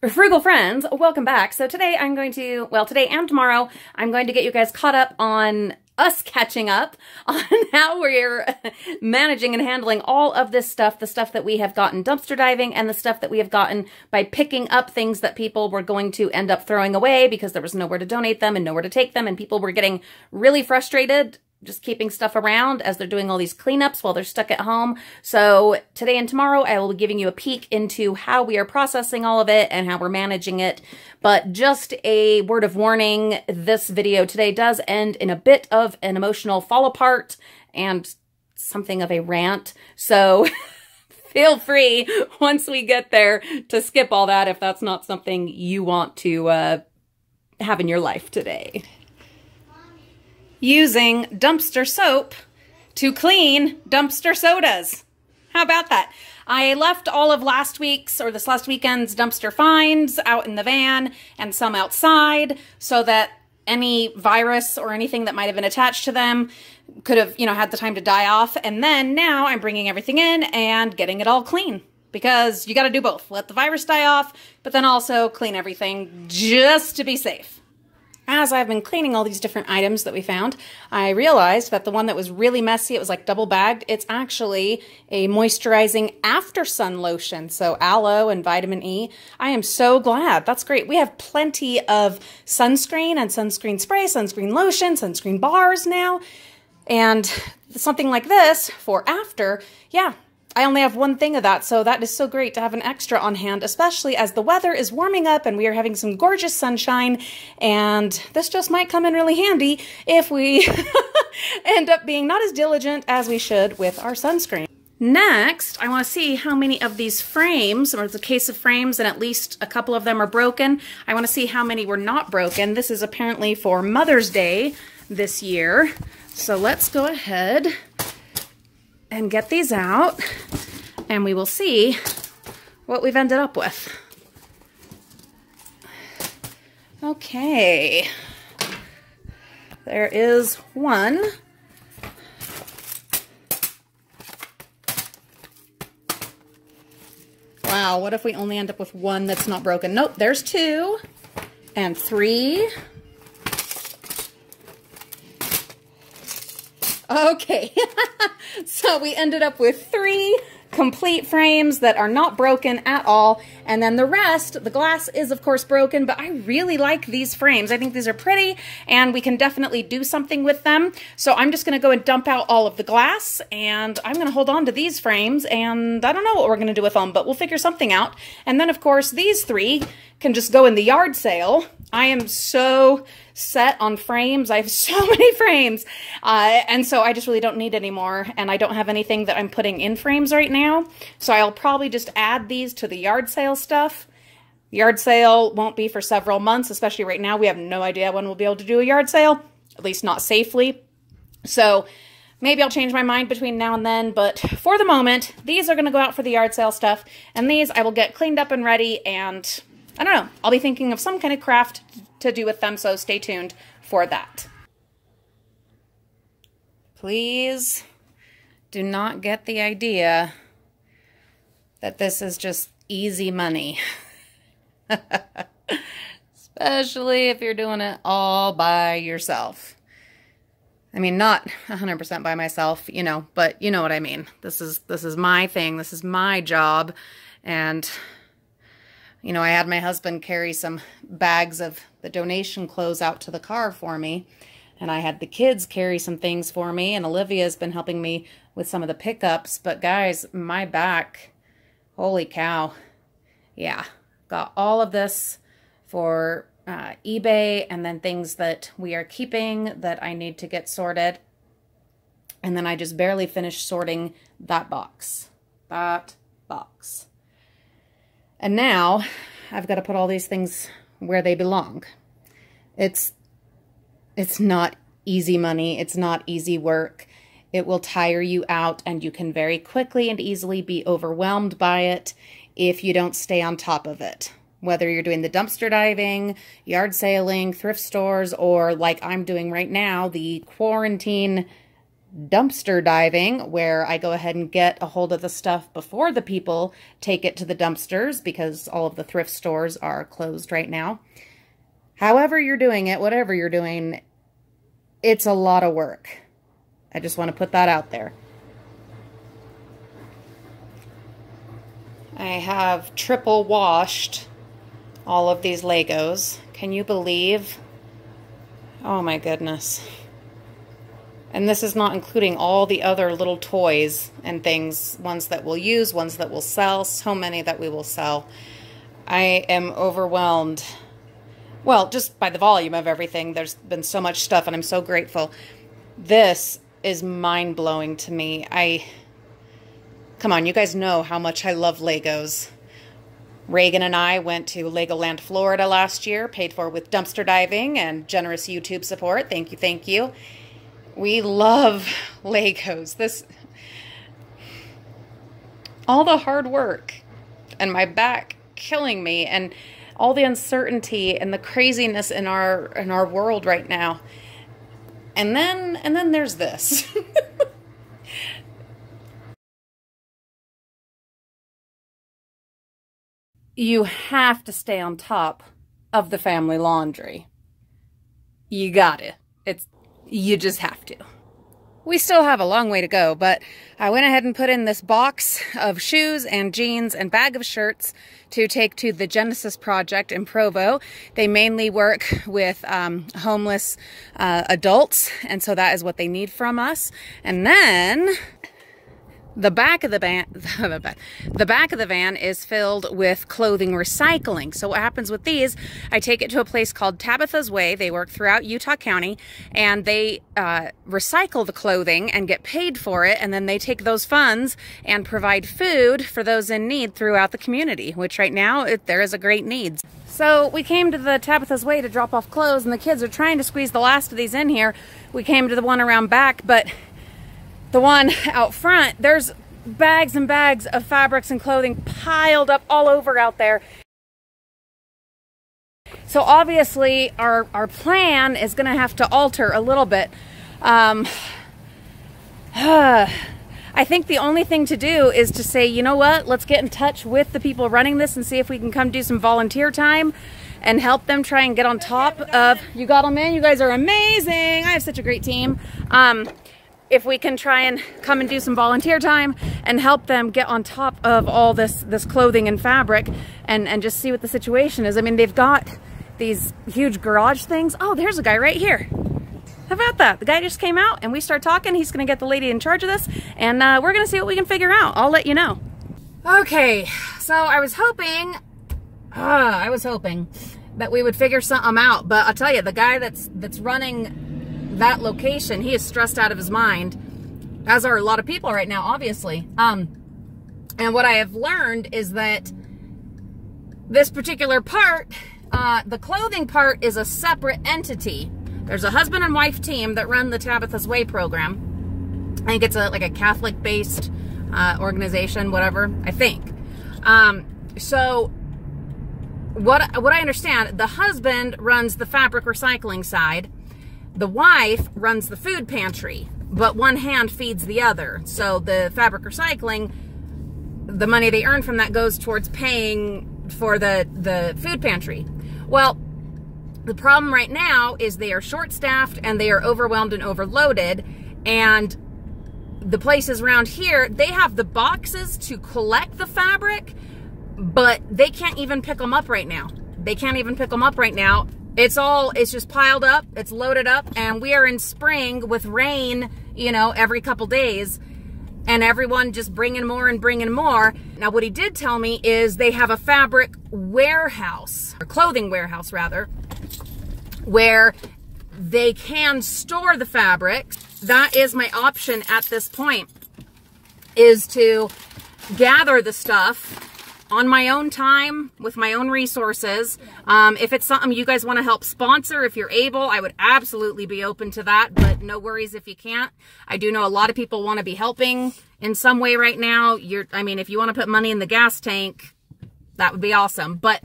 Frugal friends, welcome back. So today today and tomorrow, I'm going to get you guys caught up on us catching up on how we're managing and handling all of this stuff, the stuff that we have gotten dumpster diving and the stuff that we have gotten by picking up things that people were going to end up throwing away because there was nowhere to donate them and nowhere to take them, and people were getting really frustrated just keeping stuff around as they're doing all these cleanups while they're stuck at home. So today and tomorrow, I will be giving you a peek into how we are processing all of it and how we're managing it. But just a word of warning, this video today does end in a bit of an emotional fall apart and something of a rant. So feel free, once we get there, to skip all that if that's not something you want to have in your life today. Using dumpster soap to clean dumpster sodas. How about that? I left all of this last weekend's dumpster finds out in the van and some outside so that any virus or anything that might have been attached to them could have, had the time to die off. And then now I'm bringing everything in and getting it all clean, because you got to do both. Let the virus die off, but then also clean everything just to be safe. As I've been cleaning all these different items that we found, I realized that the one that was really messy, it was like double bagged, it's actually a moisturizing after sun lotion. So aloe and vitamin E. I am so glad. That's great. We have plenty of sunscreen and sunscreen spray, sunscreen lotion, sunscreen bars now. And something like this for after, yeah. I only have one thing of that, so that is so great to have an extra on hand, especially as the weather is warming up and we are having some gorgeous sunshine, and this just might come in really handy if we end up being not as diligent as we should with our sunscreen. Next, I want to see how many of these frames, or it's a case of frames and at least a couple of them are broken. I want to see how many were not broken. This is apparently for Mother's Day this year, so let's go ahead and get these out, and we will see what we've ended up with. Okay, there is one. Wow, what if we only end up with one that's not broken? Nope, there's two and three. Okay, so we ended up with 3 complete frames that are not broken at all, and then the rest, the glass is of course broken, but I really like these frames. I think these are pretty, and we can definitely do something with them. So I'm just going to go and dump out all of the glass, and I'm going to hold on to these frames, and I don't know what we're going to do with them, but we'll figure something out. And then of course these 3 can just go in the yard sale. I am so set on frames. I have so many frames. And so I just really don't need any more. And I don't have anything that I'm putting in frames right now. So I'll probably just add these to the yard sale stuff. The yard sale won't be for several months, especially right now. We have no idea when we'll be able to do a yard sale, at least not safely. So maybe I'll change my mind between now and then. But for the moment, these are going to go out for the yard sale stuff. And these I will get cleaned up and ready, and I don't know, I'll be thinking of some kind of craft to do with them, so stay tuned for that. Please do not get the idea that this is just easy money. Especially if you're doing it all by yourself. I mean, not 100% by myself, but you know what I mean. This is my thing. This is my job, and I had my husband carry some bags of the donation clothes out to the car for me, and I had the kids carry some things for me, and Olivia's been helping me with some of the pickups. But guys, my back, holy cow. Yeah, got all of this for eBay, and then things that we are keeping that I need to get sorted. And then I just barely finished sorting that box. And now I've got to put all these things where they belong. It's not easy money. It's not easy work. It will tire you out, and you can very quickly and easily be overwhelmed by it if you don't stay on top of it. Whether you're doing the dumpster diving, yard sailing, thrift stores, or like I'm doing right now, the quarantine dumpster diving, where I go ahead and get a hold of the stuff before the people take it to the dumpsters, because all of the thrift stores are closed right now. However you're doing it, whatever you're doing, it's a lot of work. I just want to put that out there. I have triple washed all of these Legos. Can you believe? Oh my goodness. And this is not including all the other little toys and things, ones that we'll use, ones that we'll sell, so many that we will sell. I am overwhelmed. Well, just by the volume of everything. There's been so much stuff, and I'm so grateful. This is mind-blowing to me. Come on, you guys know how much I love Legos. Reagan and I went to Legoland, Florida last year, paid for with dumpster diving and generous YouTube support. Thank you, thank you. We love Legos. All the hard work and my back killing me, and all the uncertainty and the craziness in our world right now. And then there's this. You have to stay on top of the family laundry. You got it. You just have to. We still have a long way to go, but I went ahead and put in this box of shoes and jeans and bag of shirts to take to the Genesis Project in Provo. They mainly work with homeless adults, and so that is what they need from us. And then the back of the van, the back of the van is filled with clothing recycling. So what happens with these, I take it to a place called Tabitha's Way. They work throughout Utah County, and they recycle the clothing and get paid for it. And then they take those funds and provide food for those in need throughout the community, which right now there is a great need. So we came to the Tabitha's Way to drop off clothes, and the kids are trying to squeeze the last of these in here. We came to the one around back, but the one out front, there's bags and bags of fabrics and clothing piled up all over out there. So obviously our plan is going to have to alter a little bit. I think the only thing to do is to say, you know what, let's get in touch with the people running this and see if we can come do some volunteer time and help them try and get on top of, you got them in, you guys are amazing, I have such a great team. If we can try and come and do some volunteer time and help them get on top of all this clothing and fabric and just see what the situation is. I mean, they've got these huge garage things. Oh, there's a guy right here. How about that? The guy just came out and we start talking. He's gonna get the lady in charge of this, and we're gonna see what we can figure out. I'll let you know. Okay, so I was hoping that we would figure something out, but I'll tell you, the guy that's running that location, he is stressed out of his mind, as are a lot of people right now, obviously. And what I have learned is that this particular part, the clothing part, is a separate entity. There's a husband and wife team that run the Tabitha's Way program. I think it's like a Catholic-based organization, whatever, I think. So what I understand, the husband runs the fabric recycling side. The wife runs the food pantry, but one hand feeds the other. So the fabric recycling, the money they earn from that goes towards paying for the food pantry. Well, the problem right now is they are short-staffed and they are overwhelmed and overloaded. And the places around here, they have the boxes to collect the fabric, but they can't even pick them up right now. They can't even pick them up right now. It's just piled up, it's loaded up, and we are in spring with rain, you know, every couple days, and everyone just bringing more and bringing more. Now, what he did tell me is they have a fabric warehouse, or clothing warehouse rather, where they can store the fabric. That is my option at this point, is to gather the stuff on my own time, with my own resources. If it's something you guys want to help sponsor, if you're able, I would absolutely be open to that, but no worries if you can't. I do know a lot of people want to be helping in some way right now. I mean, if you want to put money in the gas tank, that would be awesome. But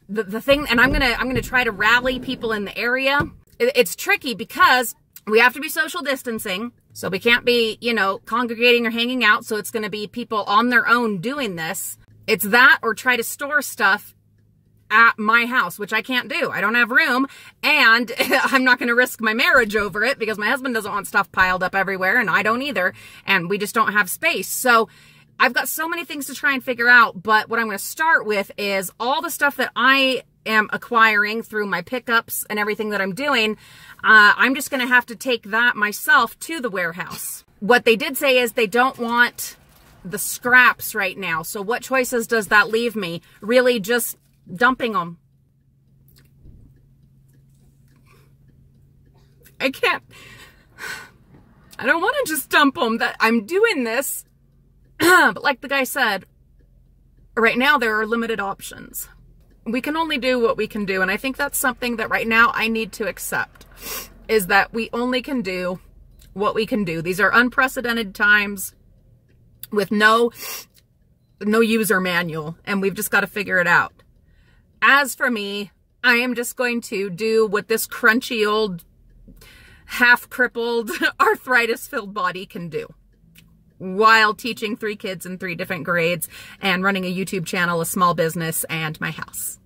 the thing, and I'm gonna try to rally people in the area. It's tricky because We have to be social distancing. So we can't be, you know, congregating or hanging out. So it's going to be people on their own doing this. It's that or try to store stuff at my house, which I can't do. I don't have room, and I'm not going to risk my marriage over it because my husband doesn't want stuff piled up everywhere and I don't either. And we just don't have space. So I've got so many things to try and figure out. But what I'm going to start with is all the stuff that I am acquiring through my pickups and everything that I'm doing. I'm just going to have to take that myself to the warehouse. What they did say is they don't want the scraps right now. So what choices does that leave me? Really just dumping them. I don't want to just dump them. That I'm doing this. But like the guy said, right now there are limited options. We can only do what we can do. And I think that's something that right now I need to accept, is that we only can do what we can do. These are unprecedented times with no user manual, and we've just got to figure it out. As for me, I am just going to do what this crunchy old half-crippled arthritis-filled body can do while teaching 3 kids in 3 different grades and running a YouTube channel, a small business, and my house.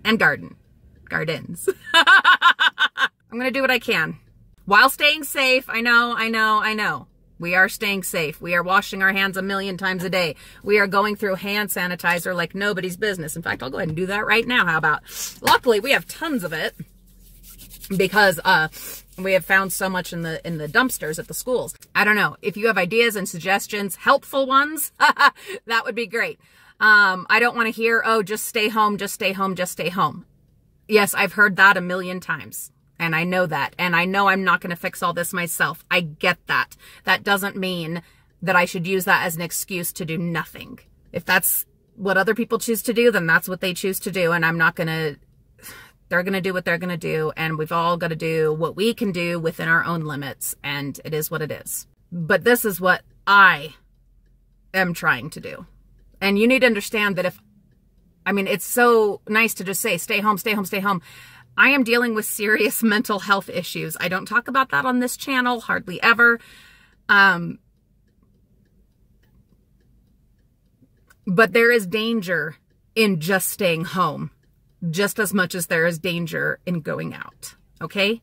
And gardens. I'm going to do what I can while staying safe. I know. We are staying safe. We are washing our hands 1,000,000 times a day. We are going through hand sanitizer like nobody's business. In fact, I'll go ahead and do that right now. How about? Luckily, we have tons of it because we have found so much in the dumpsters at the schools. I don't know. If you have ideas and suggestions, helpful ones, that would be great. I don't want to hear, oh, just stay home, just stay home, just stay home. Yes, I've heard that 1,000,000 times. And I know that. And I know I'm not going to fix all this myself. I get that. That doesn't mean that I should use that as an excuse to do nothing. If that's what other people choose to do, then that's what they choose to do. And I'm not going to, they're going to do what they're going to do. And we've all got to do what we can do within our own limits. And it is what it is. But this is what I am trying to do. And you need to understand that it's so nice to just say, stay home, stay home, stay home. I am dealing with serious mental health issues. I don't talk about that on this channel, hardly ever. But there is danger in just staying home, just as much as there is danger in going out. Okay?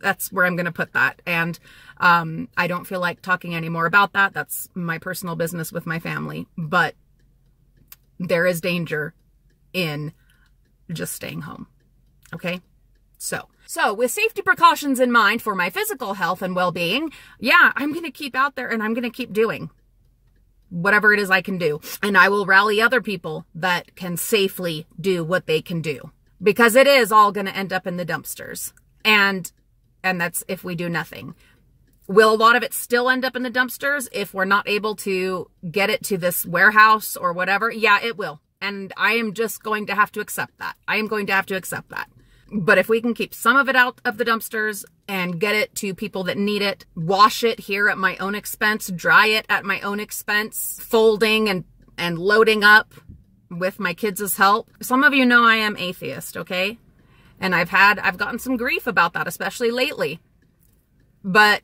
That's where I'm going to put that. And I don't feel like talking anymore about that. That's my personal business with my family. But there is danger in just staying home. Okay? So with safety precautions in mind for my physical health and well-being, yeah, I'm going to keep out there and I'm going to keep doing whatever it is I can do. And I will rally other people that can safely do what they can do, because it is all going to end up in the dumpsters. And that's if we do nothing. Will a lot of it still end up in the dumpsters if we're not able to get it to this warehouse or whatever? Yeah, it will. And I am just going to have to accept that. I am going to have to accept that. But if we can keep some of it out of the dumpsters and get it to people that need it, wash it here at my own expense, dry it at my own expense, folding and loading up with my kids' help. Some of you know I am atheist, okay? And I've gotten some grief about that, especially lately. But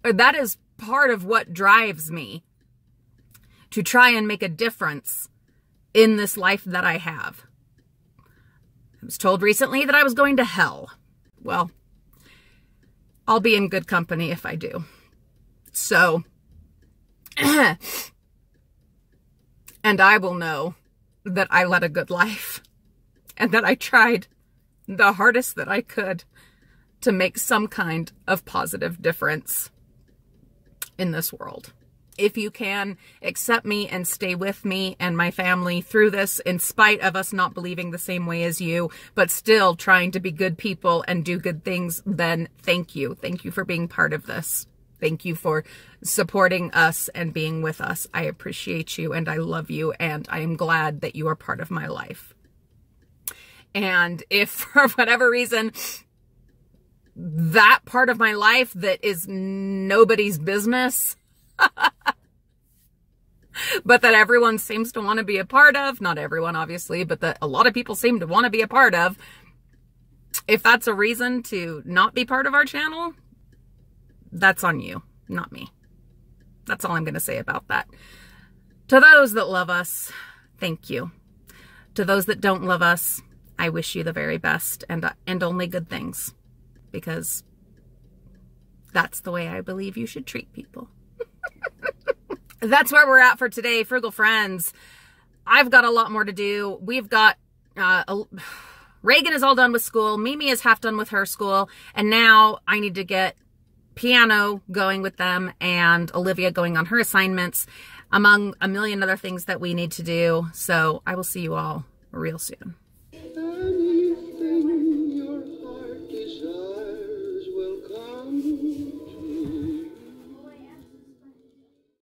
that is part of what drives me to try and make a difference in this life that I have. I was told recently that I was going to hell. Well, I'll be in good company if I do. So, and I will know that I led a good life and that I tried the hardest that I could to make some kind of positive difference in this world. If you can, accept me and stay with me and my family through this, in spite of us not believing the same way as you, but still trying to be good people and do good things, then thank you. Thank you for being part of this. Thank you for supporting us and being with us. I appreciate you and I love you, and I am glad that you are part of my life. And if for whatever reason, that part of my life that is nobody's business, but that everyone seems to want to be a part of, not everyone obviously, but that a lot of people seem to want to be a part of, If that's a reason to not be part of our channel, that's on you, not me. That's all I'm going to say about that. To those that love us, thank you. To those that don't love us, I wish you the very best and only good things, because that's the way I believe you should treat people. That's where we're at for today, Frugal Friends. I've got a lot more to do. We've got Reagan is all done with school. Mimi is half done with her school. And now I need to get piano going with them and Olivia going on her assignments, among a million other things that we need to do. So I will see you all real soon.